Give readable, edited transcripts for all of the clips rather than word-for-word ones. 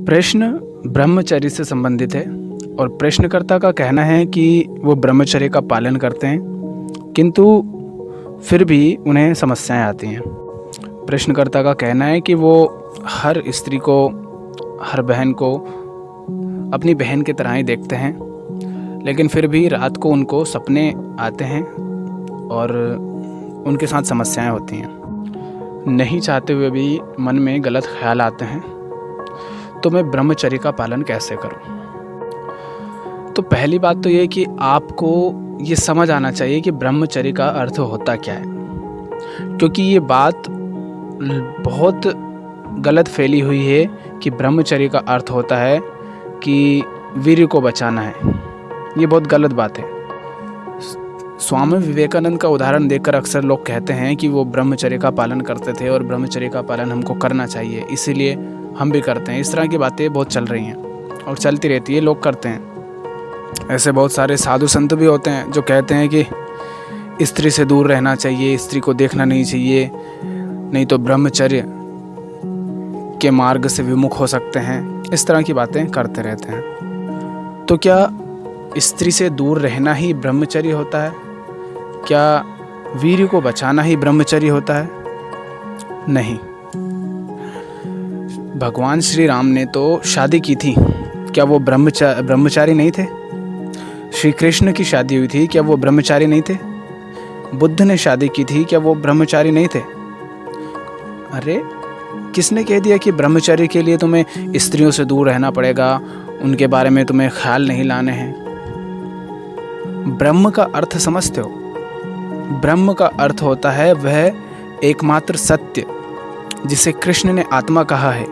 प्रश्न ब्रह्मचर्य से संबंधित है और प्रश्नकर्ता का कहना है कि वो ब्रह्मचर्य का पालन करते हैं, किंतु फिर भी उन्हें समस्याएं आती हैं। प्रश्नकर्ता का कहना है कि वो हर स्त्री को, हर बहन को अपनी बहन की तरह ही देखते हैं, लेकिन फिर भी रात को उनको सपने आते हैं और उनके साथ समस्याएं होती हैं। नहीं चाहते हुए भी मन में गलत ख्याल आते हैं, तो मैं ब्रह्मचर्य का पालन कैसे करूं? तो पहली बात तो ये कि आपको ये समझ आना चाहिए कि ब्रह्मचर्य का अर्थ होता क्या है, क्योंकि ये बात बहुत गलत फैली हुई है कि ब्रह्मचर्य का अर्थ होता है कि वीर्य को बचाना है। ये बहुत गलत बात है। स्वामी विवेकानंद का उदाहरण देखकर अक्सर लोग कहते हैं कि वो ब्रह्मचर्य का पालन करते थे और ब्रह्मचर्य का पालन हमको करना चाहिए, इसीलिए हम भी करते हैं। इस तरह की बातें बहुत चल रही हैं और चलती रहती है, लोग करते हैं। ऐसे बहुत सारे साधु संत भी होते हैं जो कहते हैं कि स्त्री से दूर रहना चाहिए, स्त्री को देखना नहीं चाहिए, नहीं तो ब्रह्मचर्य के मार्ग से विमुख हो सकते हैं। इस तरह की बातें करते रहते हैं। तो क्या स्त्री से दूर रहना ही ब्रह्मचर्य होता है? क्या वीर्य को बचाना ही ब्रह्मचर्य होता है? नहीं। भगवान श्री राम ने तो शादी की थी, क्या वो ब्रह्मचारी नहीं थे? श्री कृष्ण की शादी हुई थी, क्या वो ब्रह्मचारी नहीं थे? बुद्ध ने शादी की थी, क्या वो ब्रह्मचारी नहीं थे? अरे, किसने कह दिया कि ब्रह्मचर्य के लिए तुम्हें स्त्रियों से दूर रहना पड़ेगा, उनके बारे में तुम्हें ख्याल नहीं लाने हैं? ब्रह्म का अर्थ समझते हो? ब्रह्म का अर्थ होता है वह एकमात्र सत्य, जिसे कृष्ण ने आत्मा कहा है,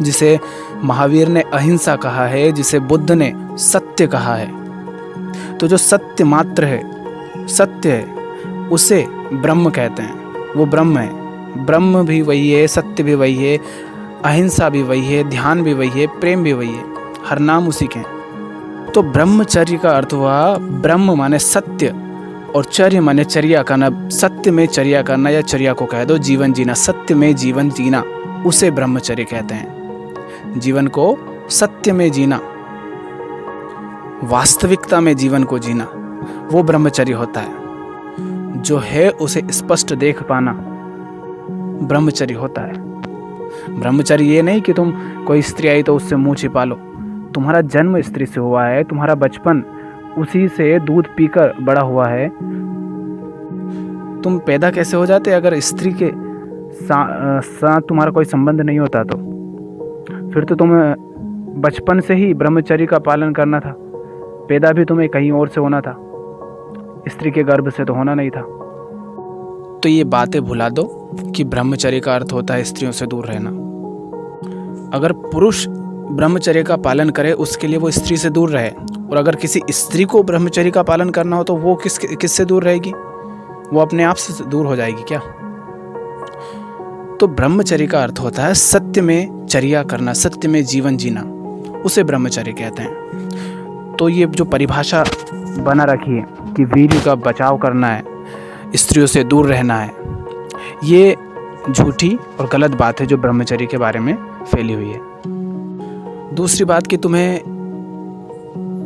जिसे महावीर ने अहिंसा कहा है, जिसे बुद्ध ने सत्य कहा है। तो जो सत्य मात्र है, सत्य है, उसे ब्रह्म कहते हैं। वो ब्रह्म है। ब्रह्म भी वही है, सत्य भी वही है, अहिंसा भी वही है, ध्यान भी वही है, प्रेम भी वही है, हर नाम उसी के हैं। तो ब्रह्मचर्य का अर्थ हुआ, ब्रह्म माने सत्य और चर्य माने चर्या करना। सत्य में चर्या करना, या चर्या को कह दो जीवन जीना, सत्य में जीवन जीना, उसे ब्रह्मचर्य कहते हैं। जीवन को सत्य में जीना, वास्तविकता में जीवन को जीना, वो ब्रह्मचर्य होता है। जो है उसे स्पष्ट देख पाना ब्रह्मचर्य होता है। ब्रह्मचर्य ये नहीं कि तुम कोई स्त्री आई तो उससे मुंह छिपा लो। तुम्हारा जन्म स्त्री से हुआ है, तुम्हारा बचपन उसी से दूध पीकर बड़ा हुआ है। तुम पैदा कैसे हो जाते अगर स्त्री के साथ तुम्हारा कोई संबंध नहीं होता? तो फिर तो तुम्हें बचपन से ही ब्रह्मचर्य का पालन करना था। पैदा भी तुम्हें कहीं और से होना था, स्त्री के गर्भ से तो होना नहीं था। तो ये बातें भुला दो कि ब्रह्मचर्य का अर्थ होता है स्त्रियों से दूर रहना। अगर पुरुष ब्रह्मचर्य का पालन करे, उसके लिए वो स्त्री से दूर रहे, और अगर किसी स्त्री को ब्रह्मचर्य का पालन करना हो तो वो किससे दूर रहेगी? वो अपने आप से दूर हो जाएगी क्या? तो ब्रह्मचर्य का अर्थ होता है सत्य में चर्या करना, सत्य में जीवन जीना, उसे ब्रह्मचर्य कहते हैं। तो ये जो परिभाषा बना रखी है कि वीर्य का बचाव करना है, स्त्रियों से दूर रहना है, ये झूठी और गलत बात है जो ब्रह्मचर्य के बारे में फैली हुई है। दूसरी बात कि तुम्हें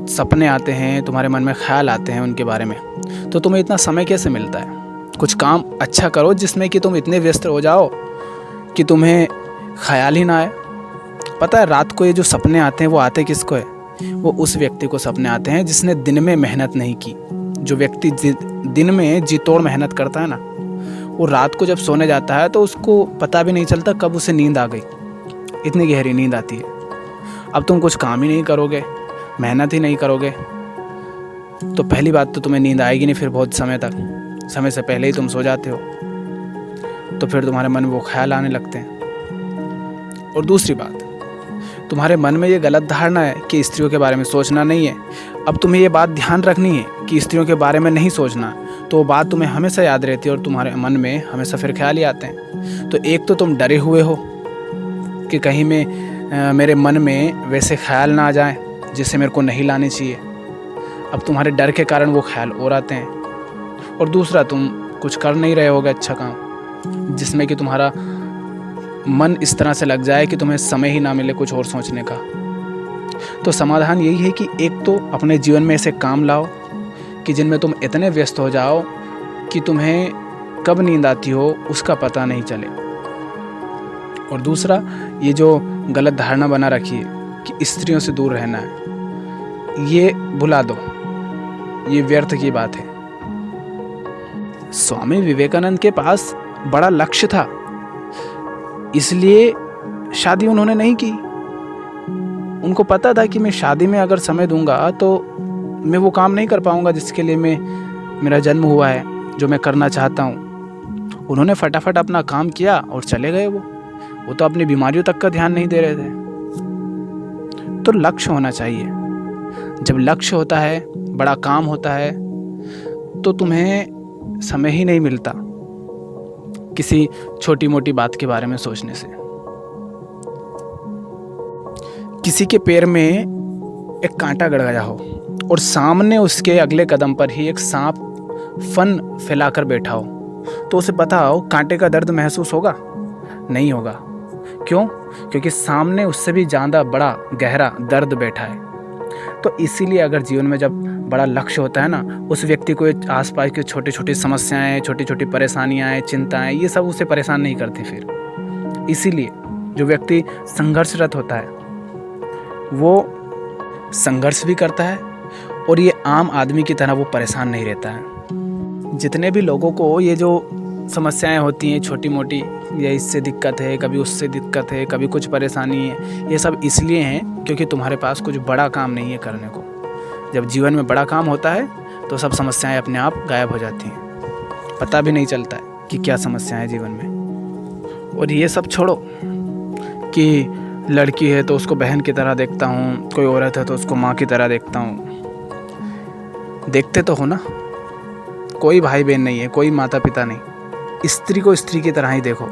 सपने आते हैं, तुम्हारे मन में ख्याल आते हैं उनके बारे में, तो तुम्हें इतना समय कैसे मिलता है? कुछ काम अच्छा करो जिसमें कि तुम इतने व्यस्त हो जाओ कि तुम्हें ख्याल ही ना आए। पता है, रात को ये जो सपने आते हैं वो आते किसको है? वो उस व्यक्ति को सपने आते हैं जिसने दिन में मेहनत नहीं की। जो व्यक्ति दिन में जी तोड़ मेहनत करता है ना, वो रात को जब सोने जाता है तो उसको पता भी नहीं चलता कब उसे नींद आ गई। इतनी गहरी नींद आती है। अब तुम कुछ काम ही नहीं करोगे, मेहनत ही नहीं करोगे, तो पहली बात तो तुम्हें नींद आएगी नहीं फिर बहुत समय तक। समय से पहले ही तुम सो जाते हो, तो फिर तुम्हारे मन में वो ख्याल आने लगते हैं। और दूसरी बात, तुम्हारे मन में ये गलत धारणा है कि स्त्रियों के बारे में सोचना नहीं है। अब तुम्हें ये बात ध्यान रखनी है कि स्त्रियों के बारे में नहीं सोचना, तो वो बात तुम्हें हमेशा याद रहती है और तुम्हारे मन में हमेशा फिर ख्याल ही आते हैं। तो एक तो तुम डरे हुए हो कि कहीं मेरे मन में वैसे ख्याल ना आ जाए जिससे मेरे को नहीं लाने चाहिए। अब तुम्हारे डर के कारण वो ख्याल और आते हैं। और दूसरा, तुम कुछ कर नहीं रहे होगे अच्छा काम जिसमें कि तुम्हारा मन इस तरह से लग जाए कि तुम्हें समय ही ना मिले कुछ और सोचने का। तो समाधान यही है कि एक तो अपने जीवन में ऐसे काम लाओ कि जिनमें तुम इतने व्यस्त हो जाओ कि तुम्हें कब नींद आती हो उसका पता नहीं चले। और दूसरा, ये जो गलत धारणा बना रखी है कि स्त्रियों से दूर रहना है, ये भुला दो, ये व्यर्थ की बात है। स्वामी विवेकानंद के पास बड़ा लक्ष्य था, इसलिए शादी उन्होंने नहीं की। उनको पता था कि मैं शादी में अगर समय दूंगा तो मैं वो काम नहीं कर पाऊंगा जिसके लिए मेरा जन्म हुआ है, जो मैं करना चाहता हूँ। उन्होंने फटाफट अपना काम किया और चले गए। वो तो अपनी बीमारियों तक का ध्यान नहीं दे रहे थे। तो लक्ष्य होना चाहिए। जब लक्ष्य होता है, बड़ा काम होता है, तो तुम्हें समय ही नहीं मिलता किसी छोटी मोटी बात के बारे में सोचने से। किसी के पैर में एक कांटा गड़ गया हो और सामने उसके अगले कदम पर ही एक सांप फन फैलाकर बैठा हो, तो उसे पता हो कांटे का दर्द महसूस होगा? नहीं होगा। क्यों? क्योंकि सामने उससे भी ज़्यादा बड़ा गहरा दर्द बैठा है। तो इसीलिए अगर जीवन में जब बड़ा लक्ष्य होता है ना, उस व्यक्ति को आसपास की छोटी छोटी समस्याएं, छोटी छोटी परेशानियां, चिंताएं, ये सब उसे परेशान नहीं करती फिर। इसीलिए जो व्यक्ति संघर्षरत होता है वो संघर्ष भी करता है और ये आम आदमी की तरह वो परेशान नहीं रहता है। जितने भी लोगों को ये जो समस्याएं होती हैं छोटी मोटी, या इससे दिक्कत है, कभी उससे दिक्कत है, कभी कुछ परेशानी है, ये सब इसलिए हैं क्योंकि तुम्हारे पास कुछ बड़ा काम नहीं है करने को। जब जीवन में बड़ा काम होता है तो सब समस्याएं अपने आप गायब हो जाती हैं, पता भी नहीं चलता है कि क्या समस्या है जीवन में। और ये सब छोड़ो कि लड़की है तो उसको बहन की तरह देखता हूँ, कोई औरत है तो उसको माँ की तरह देखता हूँ। देखते तो हो ना, कोई भाई बहन नहीं है, कोई माता पिता नहीं। स्त्री को स्त्री की तरह ही देखो,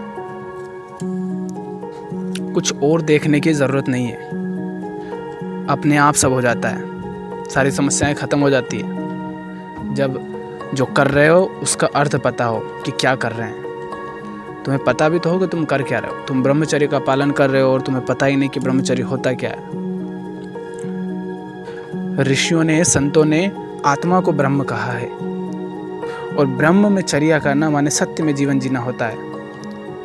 कुछ और देखने की ज़रूरत नहीं है। अपने आप सब हो जाता है, सारी समस्याएं ख़त्म हो जाती है जब जो कर रहे हो उसका अर्थ पता हो कि क्या कर रहे हैं। तुम्हें पता भी तो हो कि तुम कर क्या रहे हो। तुम ब्रह्मचर्य का पालन कर रहे हो और तुम्हें पता ही नहीं कि ब्रह्मचर्य होता क्या है। ऋषियों ने, संतों ने आत्मा को ब्रह्म कहा है, और ब्रह्म में चर्या करना माने सत्य में जीवन जीना होता है।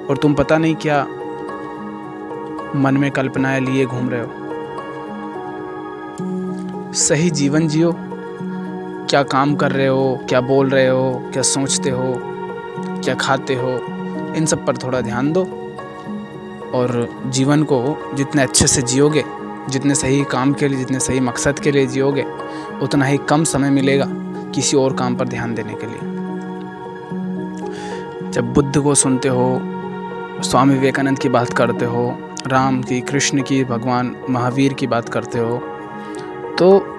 और तुम पता नहीं क्या मन में कल्पनाएं लिए घूम रहे हो। सही जीवन जियो। क्या काम कर रहे हो, क्या बोल रहे हो, क्या सोचते हो, क्या खाते हो, इन सब पर थोड़ा ध्यान दो। और जीवन को जितने अच्छे से जियोगे, जितने सही काम के लिए, जितने सही मकसद के लिए जियोगे, उतना ही कम समय मिलेगा किसी और काम पर ध्यान देने के लिए। जब बुद्ध को सुनते हो, स्वामी विवेकानंद की बात करते हो, राम की, कृष्ण की, भगवान महावीर की बात करते हो, तो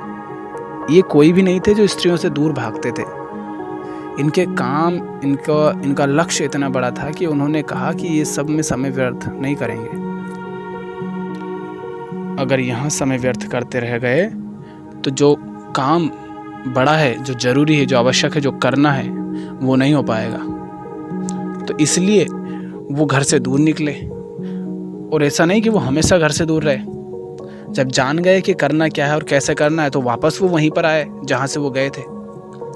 ये कोई भी नहीं थे जो स्त्रियों से दूर भागते थे। इनके काम, इनका लक्ष्य इतना बड़ा था कि उन्होंने कहा कि ये सब में समय व्यर्थ नहीं करेंगे। अगर यहाँ समय व्यर्थ करते रह गए तो जो काम बड़ा है, जो जरूरी है, जो आवश्यक है, जो करना है, वो नहीं हो पाएगा। तो इसलिए वो घर से दूर निकले। और ऐसा नहीं कि वो हमेशा घर से दूर रहे। जब जान गए कि करना क्या है और कैसे करना है, तो वापस वो वहीं पर आए जहाँ से वो गए थे।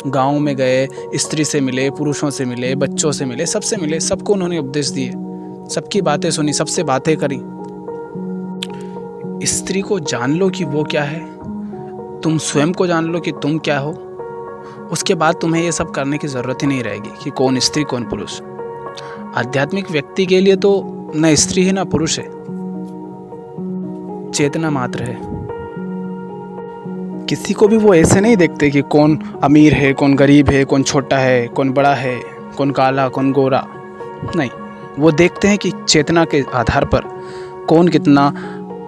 गाँव में गए, स्त्री से मिले, पुरुषों से मिले, बच्चों से मिले, सबसे मिले, सबको उन्होंने उपदेश दिए, सबकी बातें सुनी, सबसे बातें करी। स्त्री को जान लो कि वो क्या है, तुम स्वयं को जान लो कि तुम क्या हो। उसके बाद तुम्हें ये सब करने की ज़रूरत ही नहीं रहेगी कि कौन स्त्री कौन पुरुष। आध्यात्मिक व्यक्ति के लिए तो न स्त्री है न पुरुष है, चेतना मात्र है। किसी को भी वो ऐसे नहीं देखते कि कौन अमीर है, कौन गरीब है, कौन छोटा है, कौन बड़ा है, कौन काला, कौन गोरा। नहीं, वो देखते हैं कि चेतना के आधार पर कौन कितना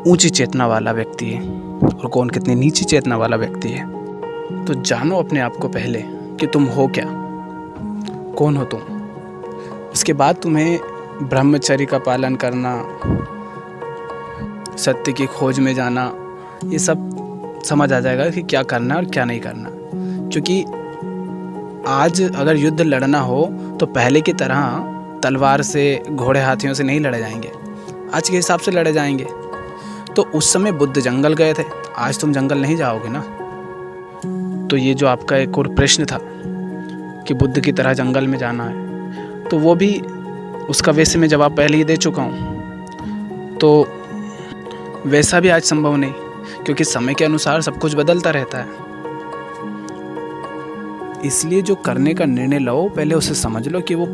ऊंची चेतना वाला व्यक्ति है और कौन कितनी नीची चेतना वाला व्यक्ति है। तो जानो अपने आप को पहले कि तुम हो क्या, कौन हो तुम। उसके बाद तुम्हें ब्रह्मचर्य का पालन करना, सत्य की खोज में जाना, ये सब समझ आ जाएगा कि क्या करना है और क्या नहीं करना। क्योंकि आज अगर युद्ध लड़ना हो तो पहले की तरह तलवार से, घोड़े हाथियों से नहीं लड़े जाएंगे। आज के हिसाब से लड़े जाएंगे। तो उस समय बुद्ध जंगल गए थे, आज तुम जंगल नहीं जाओगे ना। तो ये जो आपका एक और प्रश्न था कि बुद्ध की तरह जंगल में जाना है, तो वो भी उसका वैसे मैं जवाब पहले ही दे चुका हूँ। तो वैसा भी आज संभव नहीं, क्योंकि समय के अनुसार सब कुछ बदलता रहता है। इसलिए जो करने का निर्णय लो, पहले उसे समझ लो कि वो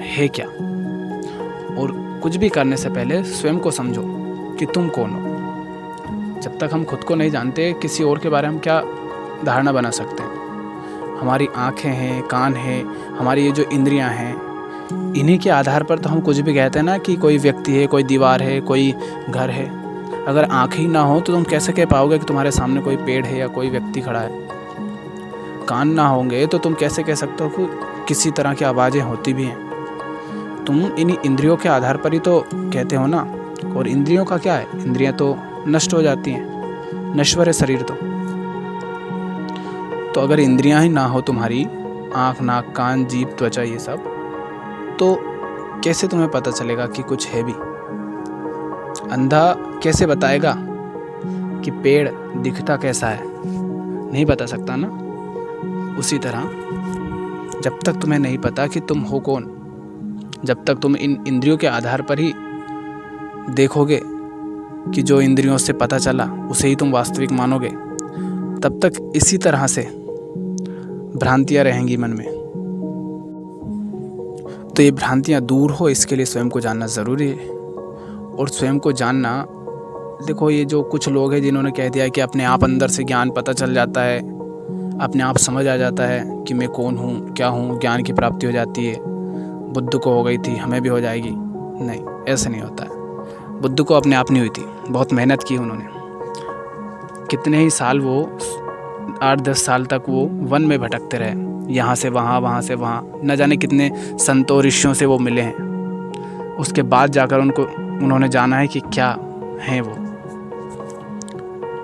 है क्या। और कुछ भी करने से पहले स्वयं को समझो कि तुम कौन हो। जब तक हम खुद को नहीं जानते, किसी और के बारे में क्या धारणा बना सकते हैं। हमारी आँखें हैं, कान हैं, हमारी ये जो इंद्रियां हैं, इन्हीं के आधार पर तो हम कुछ भी कहते हैं ना कि कोई व्यक्ति है, कोई दीवार है, कोई घर है। अगर आँखें ही ना हो तो तुम कैसे कह पाओगे कि तुम्हारे सामने कोई पेड़ है या कोई व्यक्ति खड़ा है। कान ना होंगे तो तुम कैसे कह सकते हो कि किसी तरह की आवाज़ें होती भी हैं। तुम इन इंद्रियों के आधार पर ही तो कहते हो ना। और इंद्रियों का क्या है, इंद्रियां तो नष्ट हो जाती हैं, नश्वर है शरीर तो अगर इंद्रियां ही ना हो तुम्हारी, आँख, नाक, कान, जीभ, त्वचा, ये सब, तो कैसे तुम्हें पता चलेगा कि कुछ है भी। अंधा कैसे बताएगा कि पेड़ दिखता कैसा है, नहीं बता सकता ना। उसी तरह जब तक तुम्हें नहीं पता कि तुम हो कौन, जब तक तुम इन इंद्रियों के आधार पर ही देखोगे कि जो इंद्रियों से पता चला उसे ही तुम वास्तविक मानोगे, तब तक इसी तरह से भ्रांतियां रहेंगी मन में। तो ये भ्रांतियां दूर हो, इसके लिए स्वयं को जानना ज़रूरी है। और स्वयं को जानना, देखो ये जो कुछ लोग हैं जिन्होंने कह दिया कि अपने आप अंदर से ज्ञान पता चल जाता है, अपने आप समझ आ जाता है कि मैं कौन हूँ, क्या हूँ, ज्ञान की प्राप्ति हो जाती है। बुद्ध को हो गई थी, हमें भी हो जाएगी। नहीं, ऐसे नहीं होता है। बुद्ध को अपने आप नहीं हुई थी, बहुत मेहनत की उन्होंने। कितने ही साल, वो 8-10 साल तक वो वन में भटकते रहे, यहाँ से वहाँ, वहाँ से वहाँ, न जाने कितने संतों ऋषियों से वो मिले हैं। उसके बाद जाकर उन्होंने जाना है कि क्या हैं वो।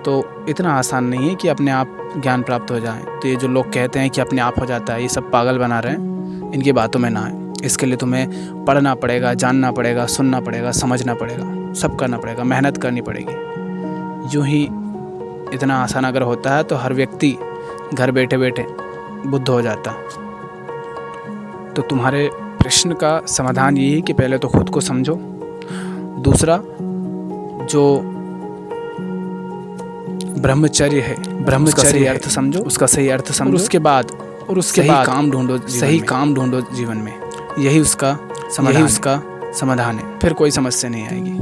तो इतना आसान नहीं है कि अपने आप ज्ञान प्राप्त हो जाए। तो ये जो लोग कहते हैं कि अपने आप हो जाता है, ये सब पागल बना रहे हैं, इनकी बातों में ना आए। इसके लिए तुम्हें पढ़ना पड़ेगा, जानना पड़ेगा, सुनना पड़ेगा, समझना पड़ेगा, सब करना पड़ेगा, मेहनत करनी पड़ेगी। यूँ ही इतना आसान अगर होता है तो हर व्यक्ति घर बैठे बैठे बुद्ध हो जाता। तो तुम्हारे प्रश्न का समाधान यही है कि पहले तो खुद को समझो। दूसरा, जो ब्रह्मचर्य है, ब्रह्मचर्य अर्थ समझो, उसका सही अर्थ समझो। उसके बाद काम ढूंढो, सही काम ढूंढो जीवन में। यही उसका समाधान है। फिर कोई समस्या नहीं आएगी।